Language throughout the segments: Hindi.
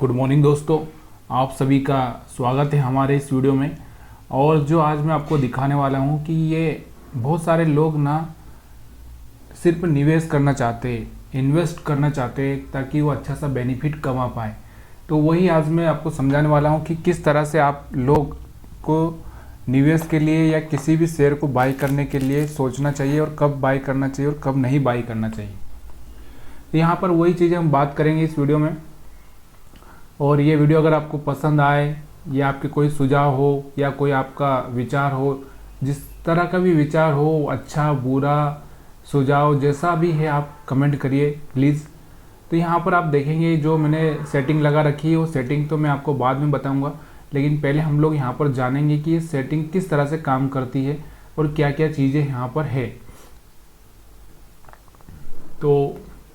गुड मॉर्निंग दोस्तों, आप सभी का स्वागत है हमारे इस वीडियो में। और जो आज मैं आपको दिखाने वाला हूं कि ये बहुत सारे लोग ना सिर्फ निवेश करना चाहते हैं, इन्वेस्ट करना चाहते हैं ताकि वो अच्छा सा बेनिफिट कमा पाए। तो वही आज मैं आपको समझाने वाला हूं कि किस तरह से आप लोग को निवेश के लिए या किसी भी शेयर को बाई करने के लिए सोचना चाहिए और कब बाई करना चाहिए और कब नहीं बाई करना चाहिए। तो यहाँ पर वही चीज़ें हम बात करेंगे इस वीडियो में। और ये वीडियो अगर आपको पसंद आए या आपके कोई सुझाव हो या कोई आपका विचार हो, जिस तरह का भी विचार हो, अच्छा बुरा सुझाव जैसा भी है, आप कमेंट करिए प्लीज़। तो यहाँ पर आप देखेंगे जो मैंने सेटिंग लगा रखी है वो सेटिंग तो मैं आपको बाद में बताऊँगा, लेकिन पहले हम लोग यहाँ पर जानेंगे कि ये सेटिंग किस तरह से काम करती है और क्या क्या चीज़ें यहाँ पर है। तो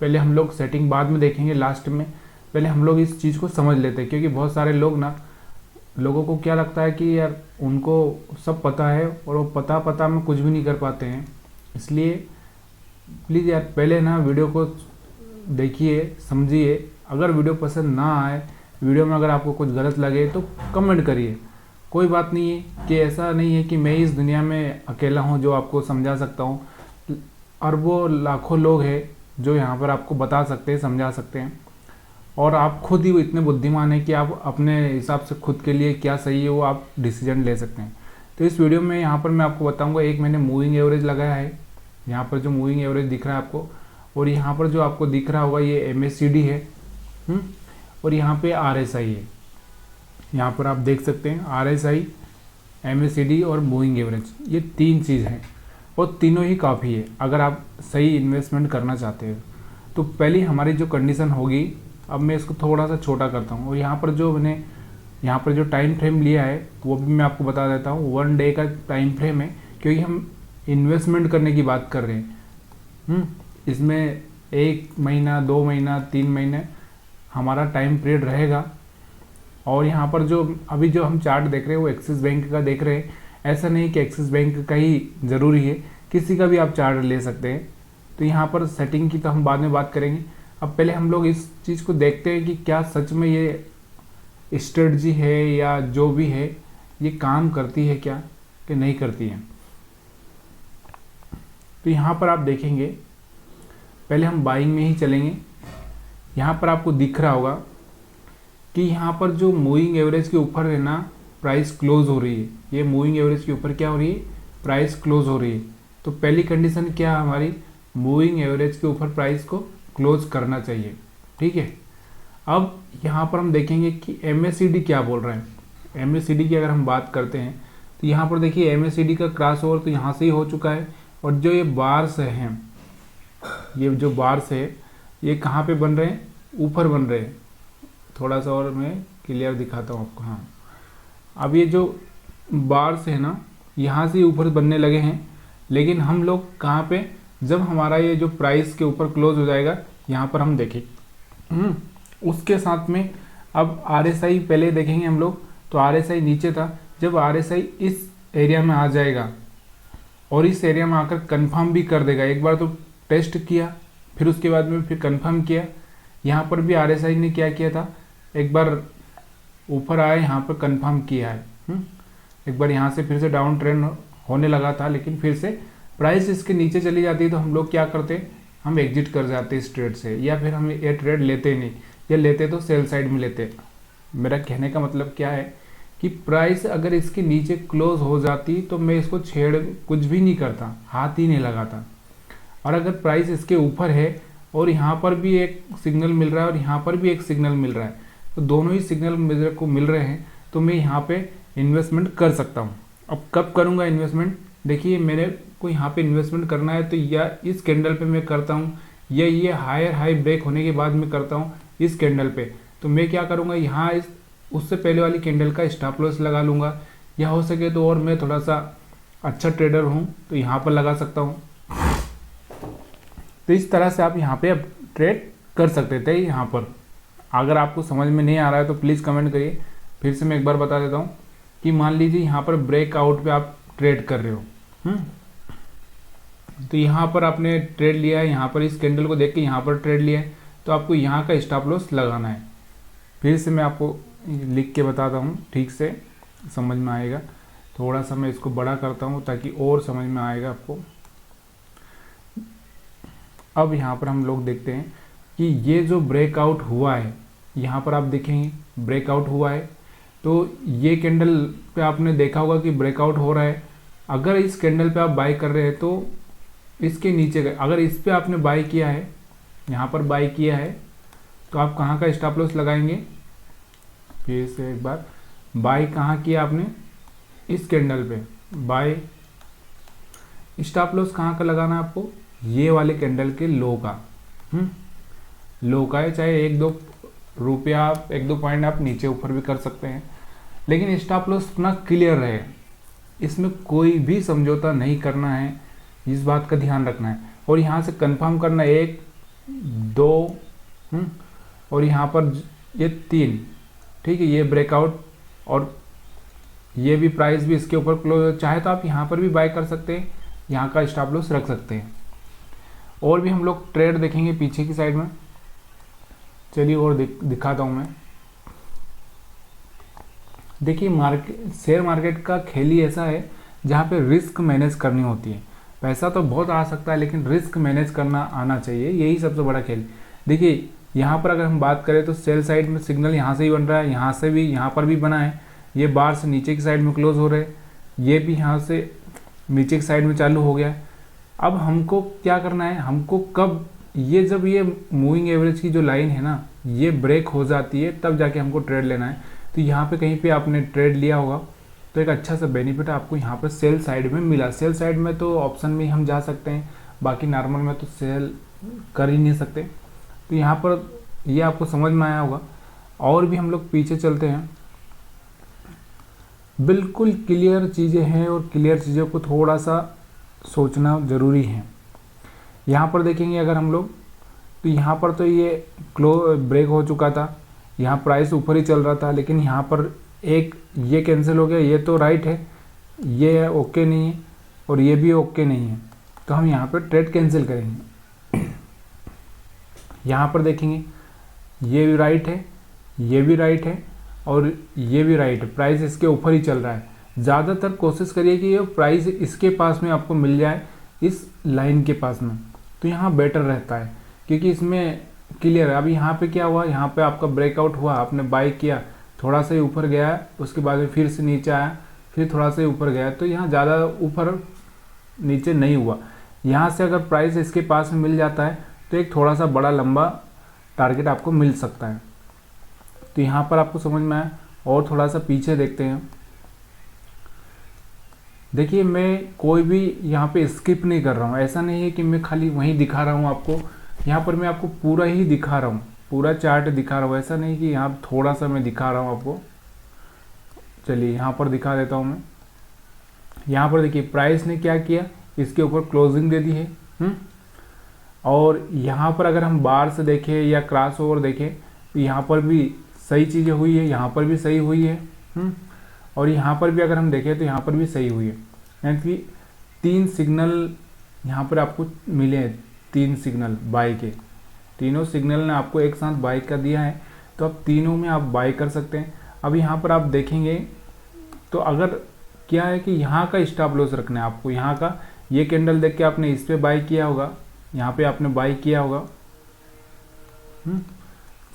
पहले हम लोग सेटिंग बाद में देखेंगे लास्ट में, पहले हम लोग इस चीज़ को समझ लेते हैं। क्योंकि बहुत सारे लोगों को क्या लगता है कि यार उनको सब पता है और वो पता में कुछ भी नहीं कर पाते हैं। इसलिए प्लीज़ यार पहले ना वीडियो को देखिए, समझिए। अगर वीडियो पसंद ना आए, वीडियो में अगर आपको कुछ गलत लगे तो कमेंट करिए, कोई बात नहीं है। कि ऐसा नहीं है कि मैं इस दुनिया में अकेला हूँ जो आपको समझा सकता हूँ, और वो लाखों लोग हैं जो यहाँ पर आपको बता सकते हैं, समझा सकते हैं। और आप खुद ही इतने बुद्धिमान हैं कि आप अपने हिसाब से खुद के लिए क्या सही है वो आप डिसीजन ले सकते हैं। तो इस वीडियो में यहाँ पर मैं आपको बताऊंगा, एक मैंने मूविंग एवरेज लगाया है। यहाँ पर जो मूविंग एवरेज दिख रहा है आपको, और यहाँ पर जो आपको दिख रहा होगा ये MACD है, और यहाँ पे RSI है। यहाँ पर आप देख सकते हैं RSI, MACD और मूविंग एवरेज, ये तीन चीज़ हैं और तीनों ही काफ़ी है अगर आप सही इन्वेस्टमेंट करना चाहते हैं। तो पहली हमारी जो कंडीशन होगी, अब मैं इसको थोड़ा सा छोटा करता हूँ और यहाँ पर जो मैंने यहाँ पर जो टाइम फ्रेम लिया है वो भी मैं आपको बता देता हूँ। 1 डे का टाइम फ्रेम है, क्योंकि हम इन्वेस्टमेंट करने की बात कर रहे हैं। इसमें 1 महीना, 2 महीना, 3 महीने हमारा टाइम पीरियड रहेगा। और यहाँ पर जो अभी जो हम चार्ट देख रहे हैं वो एक्सिस बैंक का देख रहे हैं। ऐसा नहीं कि एक्सिस बैंक का ही ज़रूरी है, किसी का भी आप चार्ट ले सकते हैं। तो यहाँ पर सेटिंग की तो हम बाद में बात करेंगे। अब पहले हम लोग इस चीज़ को देखते हैं कि क्या सच में ये स्ट्रेटजी है या जो भी है ये काम करती है क्या कि नहीं करती है। तो यहाँ पर आप देखेंगे, पहले हम बाइंग में ही चलेंगे। यहाँ पर आपको दिख रहा होगा कि यहाँ पर जो मूविंग एवरेज के ऊपर है ना प्राइस क्लोज हो रही है। ये मूविंग एवरेज के ऊपर क्या हो रही है, प्राइस क्लोज हो रही है। तो पहली कंडीशन क्या है हमारी, मूविंग एवरेज के ऊपर प्राइस को क्लोज करना चाहिए। ठीक है। अब यहाँ पर हम देखेंगे कि MACD क्या बोल रहे हैं। MACD की अगर हम बात करते हैं तो यहाँ पर देखिए MACD का क्रॉस ओवर तो यहाँ से ही हो चुका है। और जो ये बार्स हैं, ये जो बार्स है ये कहाँ पे बन रहे हैं, ऊपर बन रहे हैं। थोड़ा सा और मैं क्लियर दिखाता हूँ आपको। हाँ, अब ये जो बार्स है ना यहाँ से ऊपर बनने लगे हैं। लेकिन हम लोग कहाँ पे, जब हमारा ये जो प्राइस के ऊपर क्लोज हो जाएगा यहाँ पर हम देखें, उसके साथ में अब RSI पहले देखेंगे हम लोग। तो RSI नीचे था, जब RSI इस एरिया में आ जाएगा और इस एरिया में आकर कंफर्म भी कर देगा। एक बार तो टेस्ट किया, फिर उसके बाद में फिर कंफर्म किया। यहाँ पर भी RSI ने क्या किया था, एक बार ऊपर आया, यहाँ पर कंफर्म किया है। एक बार यहाँ से फिर से डाउन ट्रेंड होने लगा था, लेकिन फिर से प्राइस इसके नीचे चली जाती है तो हम लोग क्या करते, हम एग्जिट कर जाते इस ट्रेड से, या फिर हम ये ट्रेड लेते नहीं, या लेते तो सेल साइड में लेते। मेरा कहने का मतलब क्या है कि प्राइस अगर इसके नीचे क्लोज हो जाती तो मैं इसको छेड़ कुछ भी नहीं करता, हाथ ही नहीं लगाता। और अगर प्राइस इसके ऊपर है और यहाँ पर भी एक सिग्नल मिल रहा है और यहाँ पर भी एक सिग्नल मिल रहा है, तो दोनों ही सिग्नल मेरे को मिल रहे हैं, तो मैं यहाँ पे इन्वेस्टमेंट कर सकता हूँ। अब कब करूँगा इन्वेस्टमेंट, देखिए मेरे को यहाँ पे इन्वेस्टमेंट करना है तो या इस कैंडल पे मैं करता हूँ, या ये हायर हाई ब्रेक होने के बाद मैं करता हूँ इस कैंडल पे। तो मैं क्या करूँगा, यहाँ इस उससे पहले वाली कैंडल का स्टॉप लॉस लगा लूँगा, या हो सके तो और मैं थोड़ा सा अच्छा ट्रेडर हूँ तो यहाँ पर लगा सकता हूँ। तो इस तरह से आप यहाँ पे अब ट्रेड कर सकते थे। यहाँ पर अगर आपको समझ में नहीं आ रहा है तो प्लीज़ कमेंट करिए। फिर से मैं एक बार बता देता हूँ कि मान लीजिए यहाँ पर ब्रेकआउट पे आप ट्रेड कर रहे हो, तो यहाँ पर आपने ट्रेड लिया है, यहाँ पर इस कैंडल को देख के यहाँ पर ट्रेड लिया है, तो आपको यहाँ का स्टॉप लॉस लगाना है। फिर से मैं आपको लिख के बताता हूँ, ठीक से समझ में आएगा। थोड़ा सा मैं इसको बड़ा करता हूँ ताकि और समझ में आएगा आपको। अब यहाँ पर हम लोग देखते हैं कि ये जो ब्रेकआउट हुआ है, यहाँ पर आप देखेंगे ब्रेकआउट हुआ है, तो ये कैंडल पे आपने देखा होगा कि ब्रेकआउट हो रहा है। अगर इस कैंडल पे आप बाय कर रहे हैं तो इसके नीचे का, अगर इस पे आपने बाय किया है, यहाँ पर बाय किया है, तो आप कहाँ का स्टॉप लॉस लगाएंगे। फिर से एक बार, बाय कहाँ किया आपने, इस कैंडल पे बाय। स्टॉप लॉस कहाँ का लगाना है आपको, ये वाले कैंडल के लो का, लो का है, चाहे 1-2 रुपया आप 1-2 पॉइंट आप नीचे ऊपर भी कर सकते हैं, लेकिन स्टॉप लॉस अपना क्लियर रहे। इसमें कोई भी समझौता नहीं करना है, इस बात का ध्यान रखना है। और यहाँ से कंफर्म करना 1, 2 और यहाँ पर ये 3, ठीक है। ये ब्रेकआउट और ये भी प्राइस भी इसके ऊपर क्लोज, चाहे तो आप यहाँ पर भी बाय कर सकते हैं, यहाँ का स्टॉप लॉस रख सकते हैं। और भी हम लोग ट्रेड देखेंगे पीछे की साइड में। चलिए और दिखाता हूँ मैं। देखिए शेयर मार्केट का खेल ही ऐसा है जहाँ पे रिस्क मैनेज करनी होती है। पैसा तो बहुत आ सकता है लेकिन रिस्क मैनेज करना आना चाहिए, यही सबसे बड़ा खेल। देखिए यहाँ पर अगर हम बात करें तो सेल साइड में सिग्नल यहाँ से ही बन रहा है, यहाँ से भी, यहाँ पर भी बना है, ये बार से नीचे की साइड में क्लोज हो रहे हैं, ये भी यहाँ से नीचे की साइड में चालू हो गया है। अब हमको क्या करना है, हमको कब ये, जब ये मूविंग एवरेज की जो लाइन है ना ये ब्रेक हो जाती है तब जाके हमको ट्रेड लेना है। तो यहाँ पे कहीं पे आपने ट्रेड लिया होगा तो एक अच्छा सा बेनिफिट आपको यहाँ पर सेल साइड में मिला। सेल साइड में तो ऑप्शन में हम जा सकते हैं, बाकी नॉर्मल में तो सेल कर ही नहीं सकते। तो यहाँ पर ये आपको समझ में आया होगा। और भी हम लोग पीछे चलते हैं। बिल्कुल क्लियर चीज़ें हैं और क्लियर चीज़ों को थोड़ा सा सोचना ज़रूरी है। यहाँ पर देखेंगे अगर हम लोग, तो यहाँ पर तो ये ब्रेक हो चुका था, यहाँ प्राइस ऊपर ही चल रहा था, लेकिन यहाँ पर एक ये कैंसिल हो गया, ये तो राइट है, ये ओके नहीं है और ये भी ओके नहीं है, तो हम यहाँ पर ट्रेड कैंसिल करेंगे। यहाँ पर देखेंगे ये भी राइट है, ये भी राइट है और ये भी राइट है, प्राइस इसके ऊपर ही चल रहा है। ज़्यादातर कोशिश करिए कि ये प्राइस इसके पास में आपको मिल जाए, इस लाइन के पास में, तो यहाँ बेटर रहता है क्योंकि इसमें क्लियर है। अभी यहाँ पे क्या हुआ, यहाँ पे आपका ब्रेकआउट हुआ, आपने बाय किया, थोड़ा सा ही ऊपर गया, उसके बाद में फिर से नीचे आया, फिर थोड़ा सा ही ऊपर गया, तो यहाँ ज़्यादा ऊपर नीचे नहीं हुआ। यहाँ से अगर प्राइस इसके पास में मिल जाता है तो एक थोड़ा सा बड़ा लंबा टारगेट आपको मिल सकता है। तो यहाँ पर आपको समझ में आया। और थोड़ा सा पीछे देखते हैं। देखिए मैं कोई भी यहाँ पे स्किप नहीं कर रहा हूँ, ऐसा नहीं है कि मैं खाली वहीं दिखा रहा हूँ आपको, यहाँ पर मैं आपको पूरा ही दिखा रहा हूँ, पूरा चार्ट दिखा रहा हूँ। ऐसा नहीं कि यहाँ थोड़ा सा मैं दिखा रहा हूँ आपको। चलिए यहाँ पर दिखा देता हूँ मैं। यहाँ पर देखिए प्राइस ने क्या किया, इसके ऊपर क्लोजिंग दे दी है। और यहाँ पर अगर हम बार से देखें या क्रॉस ओवर देखें तो यहाँ पर भी सही चीज़ें हुई है, यहाँ पर भी सही हुई है, और यहाँ पर भी अगर हम देखें तो यहाँ पर भी सही हुई है। यानी कि 3 सिग्नल यहाँ पर आपको मिले हैं, 3 सिग्नल बाय के, तीनों सिग्नल ने आपको एक साथ बाय कर दिया है, तो अब तीनों में आप बाय कर सकते हैं। अब यहाँ पर आप देखेंगे तो अगर क्या है कि यहाँ का स्टॉप लॉस रखना है आपको, यहाँ का ये कैंडल देख के आपने इस पर बाय किया होगा, यहाँ पे आपने बाय किया होगा,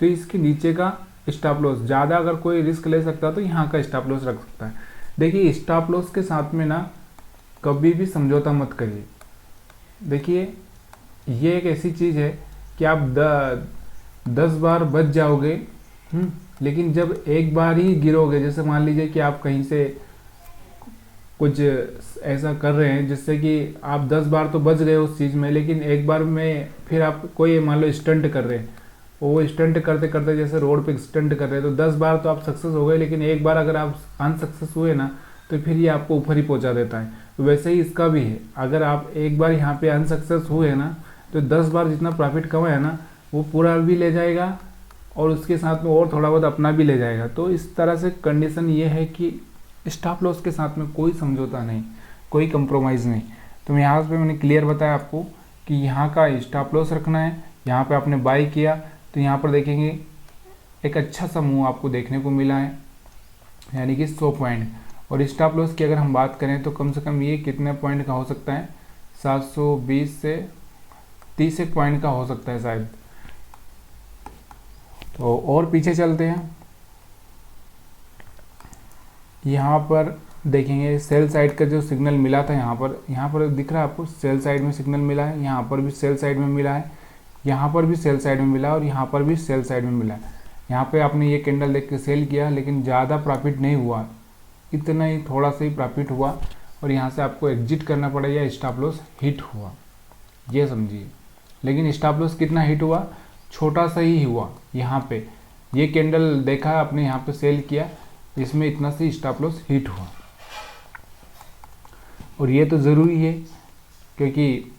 तो इसके नीचे का स्टॉप लॉस, ज़्यादा अगर कोई रिस्क ले सकता है तो यहाँ का स्टॉप लॉस रख सकता है। देखिए स्टॉप लॉस के साथ में ना कभी भी समझौता मत करिए। देखिए ये एक ऐसी चीज़ है कि आप 10 बार बच जाओगे, लेकिन जब एक बार ही गिरोगे, जैसे मान लीजिए कि आप कहीं से कुछ ऐसा कर रहे हैं जिससे कि आप 10 बार तो बच गए उस चीज़ में, लेकिन एक बार में फिर आप कोई मान लो स्टंट कर रहे हैं, वो स्टंट करते करते जैसे रोड पे स्टंट कर रहे हैं, तो 10 बार तो आप सक्सेस हो गए, लेकिन एक बार अगर आप अनसक्सेस हुए ना तो फिर ये आपको ऊपर ही पहुंचा देता है। तो वैसे ही इसका भी है, अगर आप एक बार यहाँ पे अनसक्सेस हुए ना तो 10 बार जितना प्रॉफिट कमाया ना वो पूरा भी ले जाएगा और उसके साथ में और थोड़ा बहुत अपना भी ले जाएगा। तो इस तरह से कंडीशन ये है कि स्टॉप लॉस के साथ में कोई समझौता नहीं, कोई कंप्रोमाइज़ नहीं। तो यहाँ पे मैंने क्लियर बताया आपको कि यहाँ का स्टॉप लॉस रखना है। यहाँ पे आपने बाय किया तो यहाँ पर देखेंगे एक अच्छा सा मूव आपको देखने को मिला है, यानी कि 100 पॉइंट। और स्टॉप लॉस की अगर हम बात करें तो कम से कम ये कितने पॉइंट का हो सकता है, 720 से 30 एक पॉइंट का हो सकता है शायद। तो और पीछे चलते हैं, यहाँ पर देखेंगे सेल साइड का जो सिग्नल मिला था, यहाँ पर दिख रहा है आपको, सेल साइड में सिग्नल मिला है, यहाँ पर भी सेल साइड में मिला है, यहाँ पर भी सेल साइड में मिला है और यहाँ पर भी सेल साइड में मिला है। यहाँ पे आपने ये कैंडल देख के सेल किया, लेकिन ज़्यादा प्रॉफिट नहीं हुआ, इतना ही थोड़ा सा ही प्रॉफिट हुआ और यहाँ से आपको एग्जिट करना पड़ेगा, स्टॉप लॉस हिट हुआ, ये समझिए। लेकिन स्टॉप लॉस कितना हिट हुआ, छोटा सा ही हुआ। यहाँ पे ये कैंडल देखा आपने, यहाँ पे सेल किया, इसमें इतना सी स्टॉप लॉस हिट हुआ। और ये तो ज़रूरी है, क्योंकि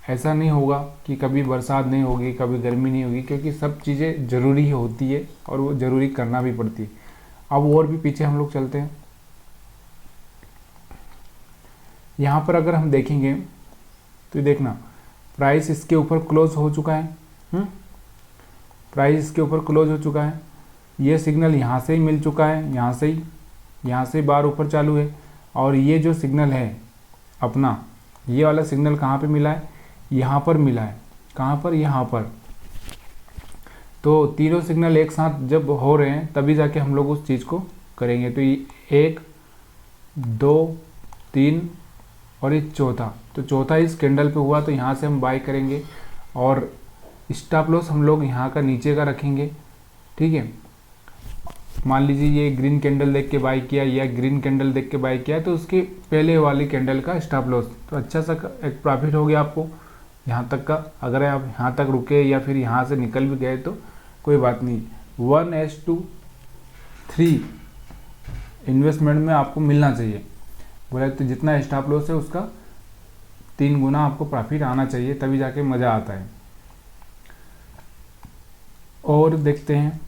ऐसा नहीं होगा कि कभी बरसात नहीं होगी, कभी गर्मी नहीं होगी, क्योंकि सब चीज़ें ज़रूरी होती है और वो ज़रूरी करना भी पड़ती है। अब और भी पीछे हम लोग चलते हैं, यहाँ पर अगर हम देखेंगे तो देखना प्राइस इसके ऊपर क्लोज हो चुका है, प्राइस इसके ऊपर क्लोज हो चुका है, ये सिग्नल यहाँ से ही मिल चुका है, यहाँ से बार ऊपर चालू है। और ये जो सिग्नल है अपना, ये वाला सिग्नल कहाँ पे मिला है, यहाँ पर मिला है। कहाँ पर, यहाँ पर। तो तीनों सिग्नल एक साथ जब हो रहे हैं तभी जाके हम लोग उस चीज़ को करेंगे। तो ये 1 2 3 और ये चौथा, तो चौथा इस कैंडल पे हुआ, तो यहाँ से हम बाय करेंगे और स्टॉप लॉस हम लोग यहाँ का नीचे का रखेंगे, ठीक है। मान लीजिए ये ग्रीन कैंडल देख के बाय किया या ग्रीन कैंडल देख के बाय किया, तो उसके पहले वाली कैंडल का स्टॉप लॉस, तो अच्छा सा एक प्रॉफिट हो गया आपको यहाँ तक का। अगर आप यहाँ तक रुके या फिर यहाँ से निकल भी गए तो कोई बात नहीं, 1:3 इन्वेस्टमेंट में आपको मिलना चाहिए। बोला तो जितना स्टॉप लॉस है उसका 3 गुना आपको प्रॉफिट आना चाहिए, तभी जाके मज़ा आता है। और देखते हैं,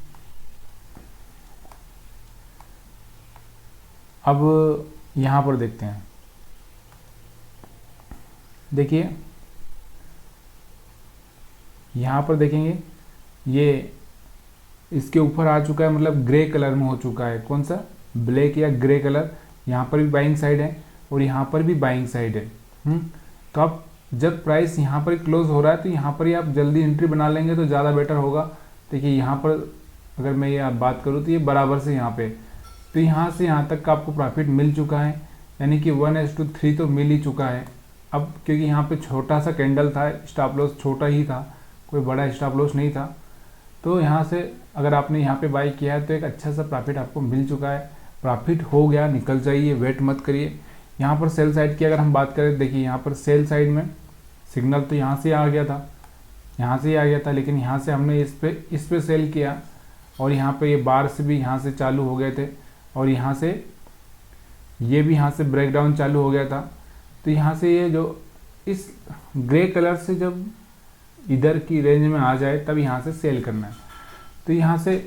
अब यहाँ पर देखते हैं, देखिए यहाँ पर देखेंगे ये इसके ऊपर आ चुका है, मतलब ग्रे कलर में हो चुका है। कौन सा, ब्लैक या ग्रे कलर। यहाँ पर भी बाइंग साइड है और यहाँ पर भी बाइंग साइड है। तो आप जब प्राइस यहाँ पर क्लोज हो रहा है तो यहाँ पर ही आप जल्दी एंट्री बना लेंगे तो ज़्यादा बेटर होगा। देखिए यहाँ पर अगर मैं ये बात करूँ तो ये बराबर से यहाँ पे, तो यहाँ से यहाँ तक का आपको प्रॉफिट मिल चुका है, यानी कि 1:3 तो मिल ही चुका है। अब क्योंकि यहाँ पे छोटा सा कैंडल था, स्टॉप लॉस छोटा ही था, कोई बड़ा स्टॉप लॉस नहीं था, तो यहाँ से अगर आपने यहाँ पे बाई किया है तो एक अच्छा सा प्रॉफिट आपको मिल चुका है। प्रॉफिट हो गया, निकल जाइए, वेट मत करिए। यहाँ पर सेल साइड की अगर हम बात करें, देखिए यहाँ पर सेल साइड में सिग्नल तो यहाँ से आ गया था, यहाँ से ही आ गया था, लेकिन यहाँ से हमने इस पे सेल किया और यहाँ पे ये बार से भी यहाँ से चालू हो गए थे और यहाँ से ये भी यहाँ से ब्रेकडाउन चालू हो गया था। तो यहाँ से ये जो इस ग्रे कलर से जब इधर की रेंज में आ जाए तब यहाँ से सेल करना है। तो यहाँ से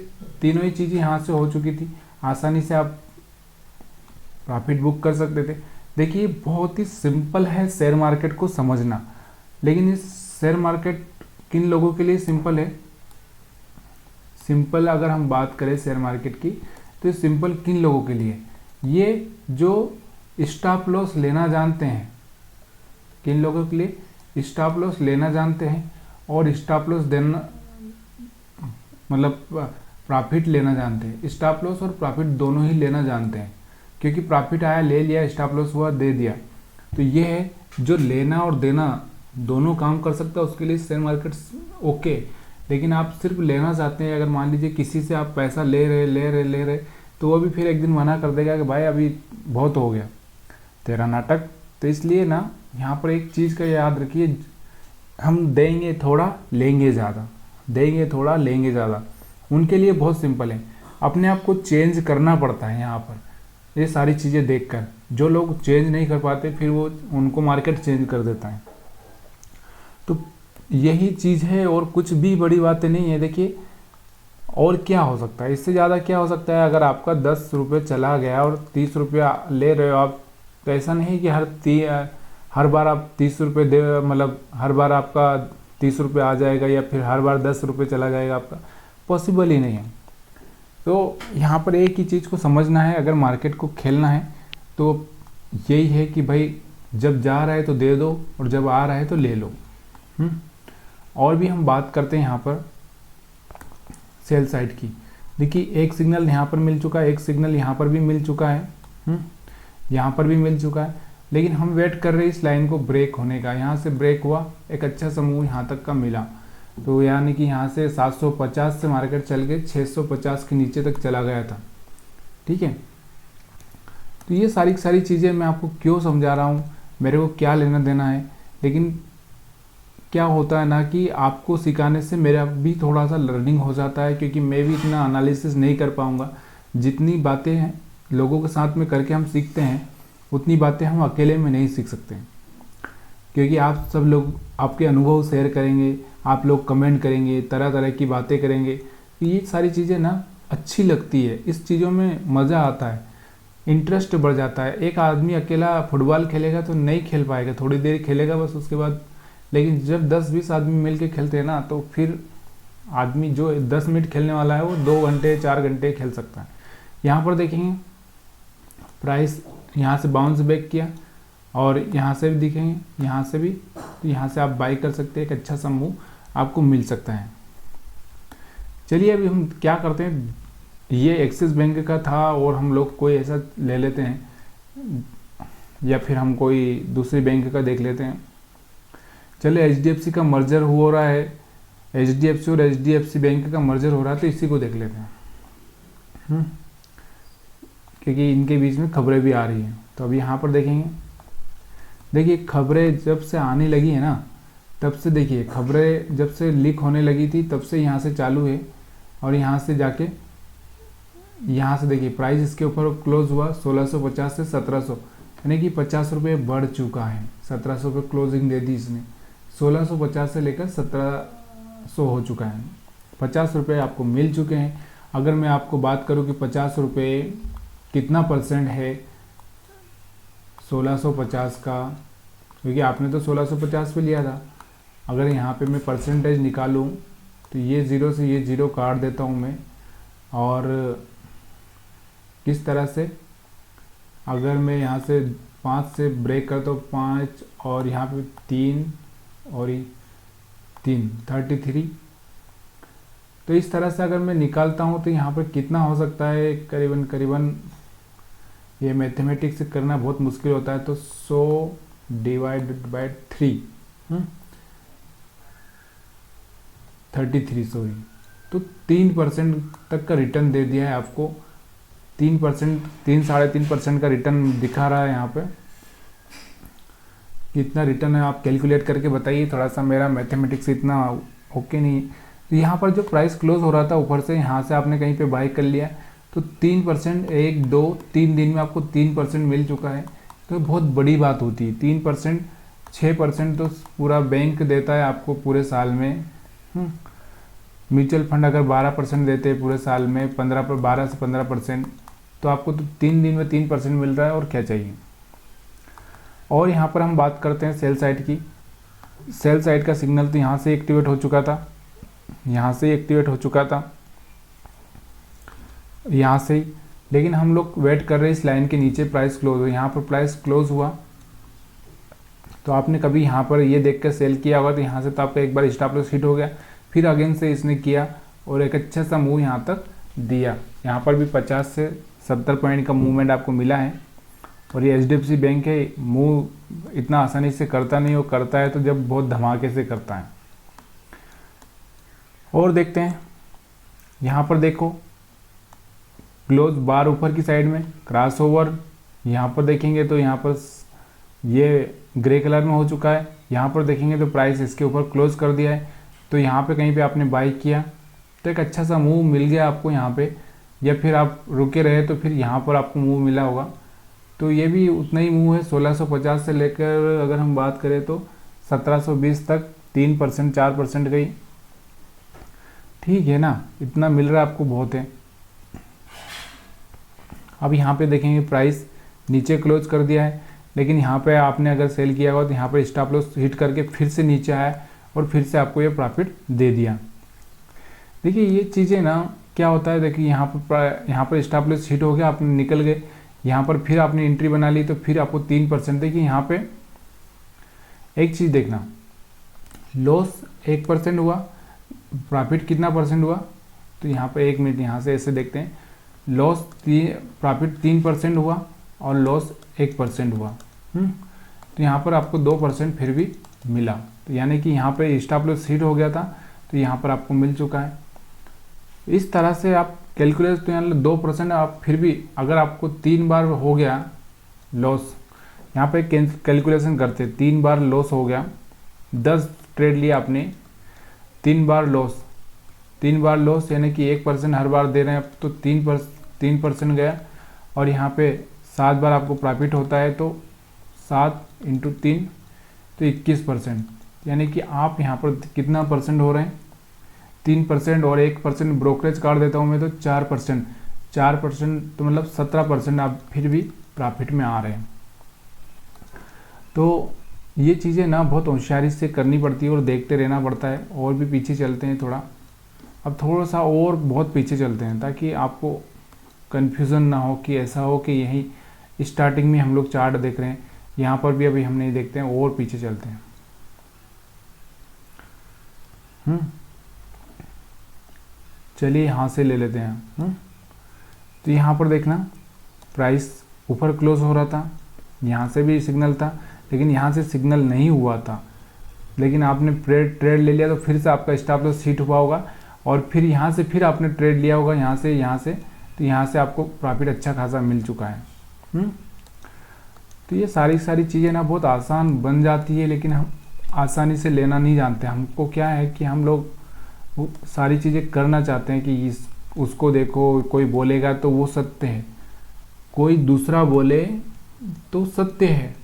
तीनों ही चीज़ें यहाँ से हो चुकी थी, आसानी से आप प्रॉफिट बुक कर सकते थे। देखिए बहुत ही सिंपल है शेयर मार्केट को समझना, लेकिन इस शेयर मार्केट किन लोगों के लिए सिंपल है, सिंपल अगर हम बात करें शेयर मार्केट की तो सिंपल किन लोगों के लिए, ये जो स्टॉप लॉस लेना जानते हैं, किन लोगों के लिए, स्टॉप लॉस लेना जानते हैं और स्टॉप लॉस देना मतलब प्रॉफिट लेना जानते हैं। स्टॉप लॉस और प्रॉफिट दोनों ही लेना जानते हैं, क्योंकि प्रॉफिट आया ले लिया, स्टॉप लॉस हुआ दे दिया। तो ये है जो लेना और देना दोनों काम कर सकता है, उसके लिए शेयर मार्केट ओके। लेकिन आप सिर्फ लेना चाहते हैं, अगर मान लीजिए किसी से आप पैसा ले रहे तो वो भी फिर एक दिन मना कर देगा कि भाई अभी बहुत हो गया तेरा नाटक। तो इसलिए ना यहाँ पर एक चीज़ का याद रखिए, हम देंगे थोड़ा लेंगे ज़्यादा, देंगे थोड़ा लेंगे ज़्यादा, उनके लिए बहुत सिंपल है। अपने आप को चेंज करना पड़ता है यहाँ पर ये सारी चीज़ें देखकर। जो लोग चेंज नहीं कर पाते फिर वो उनको मार्केट चेंज कर देता है। तो यही चीज़ है और कुछ भी बड़ी बातें नहीं है। देखिए और क्या हो सकता है, इससे ज़्यादा क्या हो सकता है। अगर आपका 10 रुपये चला गया और 30 रुपया ले रहे हो आप, तो ऐसा नहीं कि हर बार आप 30 रुपये दे, मतलब हर बार आपका 30 रुपये आ जाएगा या फिर हर बार 10 रुपये चला जाएगा आपका। पॉसिबल ही नहीं है। तो यहाँ पर एक ही चीज़ को समझना है, अगर मार्केट को खेलना है तो यही है कि भाई जब जा रहा है तो दे दो और जब आ रहा है तो ले लो। और भी हम बात करते हैं यहाँ पर सेल साइड की। देखिए एक सिग्नल यहाँ पर मिल चुका है, एक सिग्नल यहाँ पर भी मिल चुका है, यहाँ पर भी मिल चुका है, लेकिन हम वेट कर रहे हैं इस लाइन को ब्रेक होने का। यहाँ से ब्रेक हुआ, एक अच्छा सा मूव यहाँ तक का मिला, तो यानी कि यहाँ से 750 से मार्केट चल के 650 के नीचे तक चला गया था। ठीक है, तो ये सारी चीज़ें मैं आपको क्यों समझा रहा हूँ, मेरे को क्या लेना देना है, लेकिन क्या होता है ना कि आपको सिखाने से मेरा भी थोड़ा सा लर्निंग हो जाता है, क्योंकि मैं भी इतना एनालिसिस नहीं कर पाऊँगा। जितनी बातें हैं लोगों के साथ में करके हम सीखते हैं, उतनी बातें हम अकेले में नहीं सीख सकते, क्योंकि आप सब लोग आपके अनुभव शेयर करेंगे, आप लोग कमेंट करेंगे, तरह तरह की बातें करेंगे, तो ये सारी चीज़ें ना अच्छी लगती है, इस चीज़ों में मज़ा आता है, इंटरेस्ट बढ़ जाता है। एक आदमी अकेला फुटबॉल खेलेगा तो नहीं खेल पाएगा, थोड़ी देर खेलेगा बस, उसके बाद। लेकिन जब 10-20 आदमी मिल के खेलते हैं ना, तो फिर आदमी जो 10 मिनट खेलने वाला है वो 2 घंटे 4 घंटे खेल सकता है। यहाँ पर देखेंगे प्राइस यहाँ से बाउंस बैक किया, और यहाँ से भी दिखेंगे, यहाँ से भी, तो यहाँ से आप बाई कर सकते हैं, एक अच्छा सा मूव आपको मिल सकता है। चलिए अभी हम क्या करते हैं, ये एक्सिस बैंक का था और हम लोग कोई ऐसा ले लेते हैं, या फिर हम कोई दूसरी बैंक का देख लेते हैं। चलिए HDFC का मर्जर हो रहा है, HDFC और HDFC बैंक का मर्जर हो रहा है, तो इसी को देख लेते हैं, क्योंकि इनके बीच में खबरें भी आ रही हैं। तो अभी यहाँ पर देखेंगे, देखिए खबरें जब से आने लगी है ना, तब से देखिए खबरें जब से लीक होने लगी थी तब से यहाँ से चालू है, और यहाँ से जाके यहाँ से देखिए प्राइस इसके ऊपर क्लोज हुआ 1650 से 1700, यानी कि 50 रुपये बढ़ चुका है। 1700 पे क्लोजिंग दे दी इसने, 1650 से लेकर 1700 हो चुका है, 50 रुपये आपको मिल चुके हैं। अगर मैं आपको बात करूँ कि 50 रुपये कितना परसेंट है 1650 का, क्योंकि आपने तो 1650 पे लिया था, अगर यहाँ पे मैं परसेंटेज निकालूँ तो ये 0 से ये 0 काट देता हूँ मैं, और किस तरह से, अगर मैं यहाँ से 5 से ब्रेक करता हूँ, 5 और यहाँ पे 3 और 3 33, तो इस तरह से अगर मैं निकालता हूँ तो यहाँ पर कितना हो सकता है, करीबन ये मैथमेटिक्स करना बहुत मुश्किल होता है, तो 100 डिवाइडेड बाय 3 33 सॉरी, तो 3% तक का रिटर्न दे दिया है आपको। 3%, 3-3.5% का रिटर्न दिखा रहा है यहाँ पे। कितना रिटर्न है आप कैलकुलेट करके बताइए, थोड़ा सा मेरा मैथमेटिक्स इतना ओके नहीं है। तो यहाँ पर जो प्राइस क्लोज हो रहा था ऊपर से, यहाँ से आपने कहीं पे बाई कर लिया, तो 3%, 1, 2, 3 दिन में आपको 3% मिल चुका है, तो बहुत बड़ी बात होती है। 3%, 6% तो पूरा बैंक देता है आपको पूरे साल में। म्यूचुअल फंड अगर 12% देते हैं पूरे साल में, 12 से 15%, तो आपको तो 3 दिन में 3% मिल रहा है, और क्या चाहिए। और यहाँ पर हम बात करते हैं सेल साइड की। सेल साइड का सिग्नल तो यहाँ से एक्टिवेट हो चुका था, यहाँ से एक्टिवेट हो चुका था, यहाँ से ही, लेकिन हम लोग वेट कर रहे हैं इस लाइन के नीचे प्राइस क्लोज हो। यहाँ पर प्राइस क्लोज हुआ तो आपने कभी यहाँ पर ये देख कर सेल किया होगा, तो यहाँ से तो आपका एक बार स्टॉप लॉस हिट हो गया, फिर अगेन से इसने किया और एक अच्छा सा मूव यहाँ तक दिया। यहाँ पर भी 50 से 70 पॉइंट का मूवमेंट आपको मिला है। और ये HDFC बैंक है, मूव इतना आसानी से करता नहीं, वो करता है तो जब बहुत धमाके से करता है। और देखते हैं यहाँ पर, देखो क्लोज बार ऊपर की साइड में, क्रॉस ओवर यहाँ पर देखेंगे तो यहाँ पर ये ग्रे कलर में हो चुका है। यहाँ पर देखेंगे तो प्राइस इसके ऊपर क्लोज कर दिया है, तो यहाँ पे कहीं पे आपने बाई किया तो एक अच्छा सा मूव मिल गया आपको यहाँ पे, या फिर आप रुके रहे तो फिर यहाँ पर आपको मूव मिला होगा। तो ये भी उतना ही मूव है, 1650 से लेकर अगर हम बात करें तो 1720 तक 3%, 4% गई। ठीक है ना, इतना मिल रहा है आपको, बहुत है। अब यहाँ पे देखेंगे प्राइस नीचे क्लोज कर दिया है, लेकिन यहाँ पे आपने अगर सेल किया हुआ तो यहाँ पर स्टॉप लॉस हिट करके फिर से नीचे आया और फिर से आपको ये प्रॉफिट दे दिया। देखिए ये चीज़ें ना क्या होता है, देखिए यहाँ पर स्टॉप लॉस हिट हो गया, आपने निकल गए, यहाँ पर फिर आपने एंट्री बना ली तो फिर आपको 3%। देखिए यहाँ पे एक चीज़ देखना, लॉस 1% हुआ, प्रॉफिट कितना परसेंट हुआ, तो यहाँ पे 1 मिनट यहाँ से ऐसे देखते हैं, प्रॉफिट 3% हुआ और लॉस 1% हुआ। तो यहाँ पर आपको 2% फिर भी मिला, तो यानी कि यहाँ पे स्टॉप लॉस हिट हो गया था, तो यहाँ पर आपको मिल चुका है। इस तरह से आप कैलकुलेट, तो यहाँ 2% आप फिर भी, अगर आपको 3 बार हो गया लॉस, यहाँ पे कैलकुलेशन करते 3 बार लॉस हो गया, 10 ट्रेड लिया आपने, 3 बार लॉस यानी कि 1% हर बार दे रहे हैं, तो 3% गया, और यहाँ पे 7 बार आपको प्रॉफिट होता है, तो 7 × 3 तो 21%, यानी कि आप यहाँ पर कितना परसेंट हो रहे हैं, 3%, और 1% ब्रोकरेज काट देता हूँ मैं तो 4%, तो मतलब 17% आप फिर भी प्रॉफिट में आ रहे हैं। तो ये चीज़ें ना बहुत होशियारी से करनी पड़ती है और देखते रहना पड़ता है। और भी पीछे चलते हैं थोड़ा, अब थोड़ा सा और बहुत पीछे चलते हैं ताकि आपको कन्फ्यूज़न ना हो कि ऐसा हो कि यही स्टार्टिंग में हम लोग चार्ट देख रहे हैं, यहाँ पर भी अभी हम नहीं देखते हैं, और पीछे चलते हैं। चलिए यहाँ से ले लेते हैं। तो यहाँ पर देखना, प्राइस ऊपर क्लोज हो रहा था, यहाँ से भी सिग्नल था, लेकिन यहाँ से सिग्नल नहीं हुआ था, लेकिन आपने ट्रेड ले लिया, तो फिर से आपका स्टॉप लॉस हिट हुआ होगा, और फिर यहाँ से फिर आपने ट्रेड लिया होगा, यहाँ से, तो यहाँ से आपको प्रॉफिट अच्छा खासा मिल चुका है। तो ये सारी चीज़ें ना बहुत आसान बन जाती है, लेकिन हम आसानी से लेना नहीं जानते। हमको क्या है कि हम लोग वो सारी चीज़ें करना चाहते हैं कि उसको देखो, कोई बोलेगा तो वो सत्य है, कोई दूसरा बोले तो सत्य है।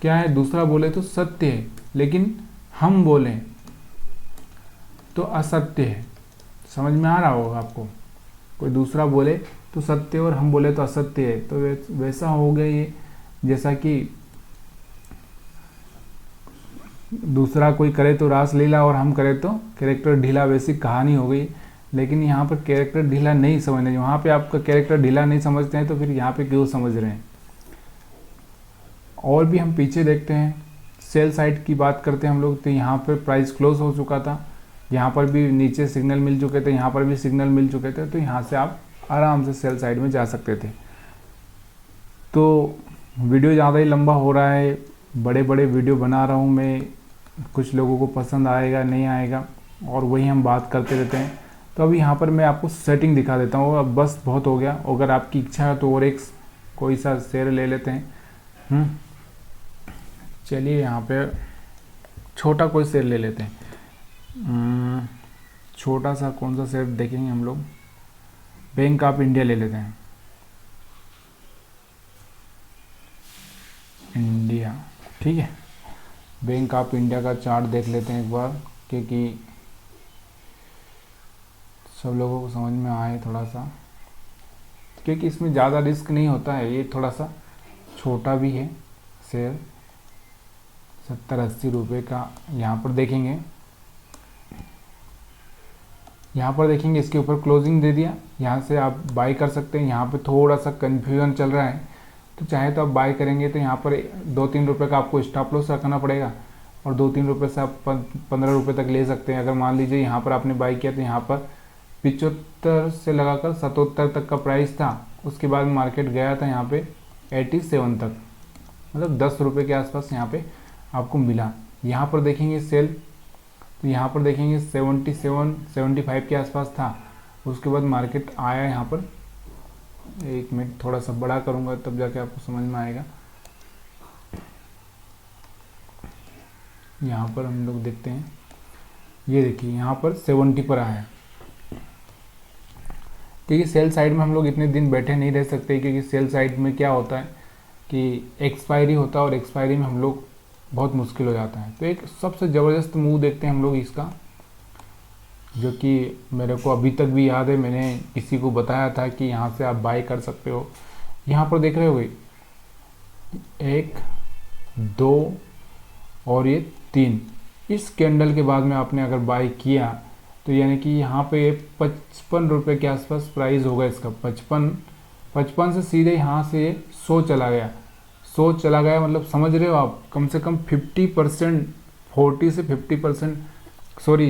क्या है, दूसरा बोले तो सत्य है, लेकिन हम बोलें तो असत्य है। समझ में आ रहा होगा आपको, कोई दूसरा बोले तो सत्य और हम बोले तो असत्य है। तो वैसा हो गया ये, जैसा कि दूसरा कोई करे तो रासलीला और हम करें तो कैरेक्टर ढीला, वैसी कहानी हो गई। लेकिन यहाँ पर कैरेक्टर ढीला नहीं समझने, वहाँ पे आपका कैरेक्टर ढीला नहीं समझते हैं, तो फिर यहाँ पे क्यों समझ रहे हैं। और भी हम पीछे देखते हैं, सेल साइड की बात करते हैं हम लोग, तो यहाँ पर प्राइस क्लोज हो चुका था, यहाँ पर भी नीचे सिग्नल मिल चुके थे, यहाँ पर भी सिग्नल मिल चुके थे, तो यहाँ से आप आराम से सेल साइड में जा सकते थे। तो वीडियो ज़्यादा ही लंबा हो रहा है, बड़े बड़े वीडियो बना रहा हूँ मैं, कुछ लोगों को पसंद आएगा नहीं आएगा, और वही हम बात करते रहते हैं। तो अभी यहाँ पर मैं आपको सेटिंग दिखा देता हूँ, अब बस बहुत हो गया। अगर आपकी इच्छा है तो और एक कोई सा शेयर ले लेते हैं। चलिए यहाँ पे छोटा कोई शेयर ले लेते हैं। छोटा सा कौन सा शेयर देखेंगे हम लोग, बैंक ऑफ इंडिया ले लेते हैं। इंडिया, ठीक है, बैंक ऑफ इंडिया का चार्ट देख लेते हैं एक बार, क्योंकि सब लोगों को समझ में आए थोड़ा सा, क्योंकि इसमें ज़्यादा रिस्क नहीं होता है, ये थोड़ा सा छोटा भी है शेयर, 70-80 रुपये का। यहाँ पर देखेंगे, इसके ऊपर क्लोजिंग दे दिया, यहाँ से आप बाई कर सकते हैं। यहाँ पे थोड़ा सा कन्फ्यूजन चल रहा है, तो चाहे तो आप बाई करेंगे तो यहाँ पर 2-3 रुपये का आपको स्टॉप लॉस रखना पड़ेगा, और 2-3 रुपये से आप 15 रुपये तक ले सकते हैं। अगर मान लीजिए यहाँ पर आपने बाई किया, तो यहाँ पर 75 से लगाकर 77 तक का प्राइस था, उसके बाद मार्केट गया था यहाँ पे 87 तक, मतलब 10 रुपये के आसपास यहाँ पे आपको मिला। यहाँ पर देखेंगे सेल, तो यहाँ पर देखेंगे 77-75 के आसपास था, उसके बाद मार्केट आया यहाँ पर। एक मिनट थोड़ा सा बड़ा करूँगा तब जाके आपको समझ में आएगा। यहाँ पर हम लोग देखते हैं, ये देखिए यहाँ पर 70 पर आया है, क्योंकि सेल साइड में हम लोग इतने दिन बैठे नहीं रह सकते, क्योंकि सेल साइड में क्या होता है कि एक्सपायरी होता है, और एक्सपायरी में हम लोग बहुत मुश्किल हो जाता है। तो एक सबसे ज़बरदस्त मूव देखते हैं हम लोग इसका, जो कि मेरे को अभी तक भी याद है, मैंने किसी को बताया था कि यहाँ से आप बाई कर सकते हो। यहाँ पर देख रहे हो 1, 2 और ये 3, इस कैंडल के बाद में आपने अगर बाई किया, तो यानी कि यहाँ पे 55 रुपये के आसपास प्राइस होगा इसका। 55 से सीधे यहाँ से 100 चला गया। 100 चला गया मतलब समझ रहे हो आप, कम से कम 50%, 40 से 50%, सॉरी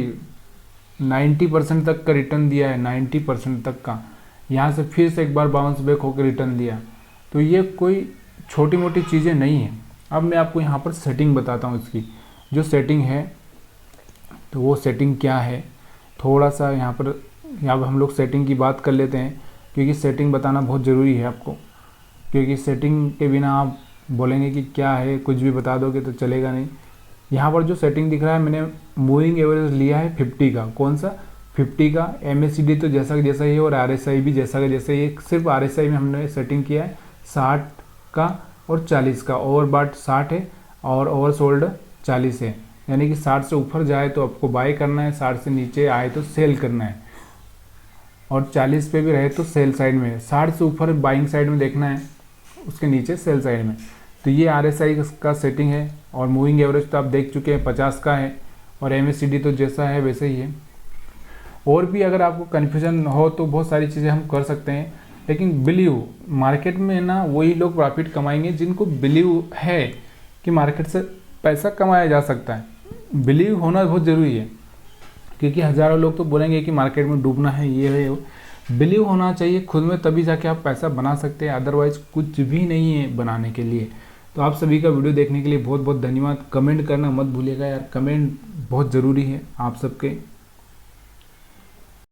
90% तक का रिटर्न दिया है, 90% तक का। यहाँ से फिर से एक बार बाउंस बैक होकर रिटर्न दिया। तो ये कोई छोटी मोटी चीज़ें नहीं है। अब मैं आपको यहाँ पर सेटिंग बताता हूँ इसकी, जो सेटिंग है तो वो सेटिंग क्या है, थोड़ा सा यहाँ पर अब हम लोग सेटिंग की बात कर लेते हैं, क्योंकि सेटिंग बताना बहुत ज़रूरी है आपको, क्योंकि सेटिंग के बिना आप बोलेंगे कि क्या है, कुछ भी बता दोगे तो चलेगा नहीं। यहाँ पर जो सेटिंग दिख रहा है, मैंने मूविंग एवरेज लिया है 50 का। कौन सा? 50 का। MACD तो जैसा कि जैसा ही है, और RSI भी जैसा कि जैसा ही। सिर्फ RSI में हमने सेटिंग किया है 60 का और 40 का। ओवरबॉट 60 है और ओवरसोल्ड 40 है, यानी कि 60 से ऊपर जाए तो आपको बाय करना है, 60 से नीचे आए तो सेल करना है, और 40 पे भी रहे तो सेल साइड में। 60 से ऊपर बाइंग साइड में देखना है, उसके नीचे सेल साइड में। तो ये RSI का सेटिंग है। और मूविंग एवरेज तो आप देख चुके हैं 50 का है, और MACD तो जैसा है वैसे ही है। और भी अगर आपको कन्फ्यूजन हो तो बहुत सारी चीज़ें हम कर सकते हैं, लेकिन बिलीव मार्केट में ना वही लोग प्रॉफिट कमाएंगे जिनको बिलीव है कि मार्केट से पैसा कमाया जा सकता है। बिलीव होना बहुत ज़रूरी है, क्योंकि हज़ारों लोग तो बोलेंगे कि मार्केट में डूबना है, ये है वो। बिलीव होना चाहिए खुद में, तभी जाके आप पैसा बना सकते हैं, अदरवाइज कुछ भी नहीं है बनाने के लिए। तो आप सभी का वीडियो देखने के लिए बहुत बहुत धन्यवाद। कमेंट करना मत भूलिएगा यार, कमेंट बहुत ज़रूरी है आप सबके।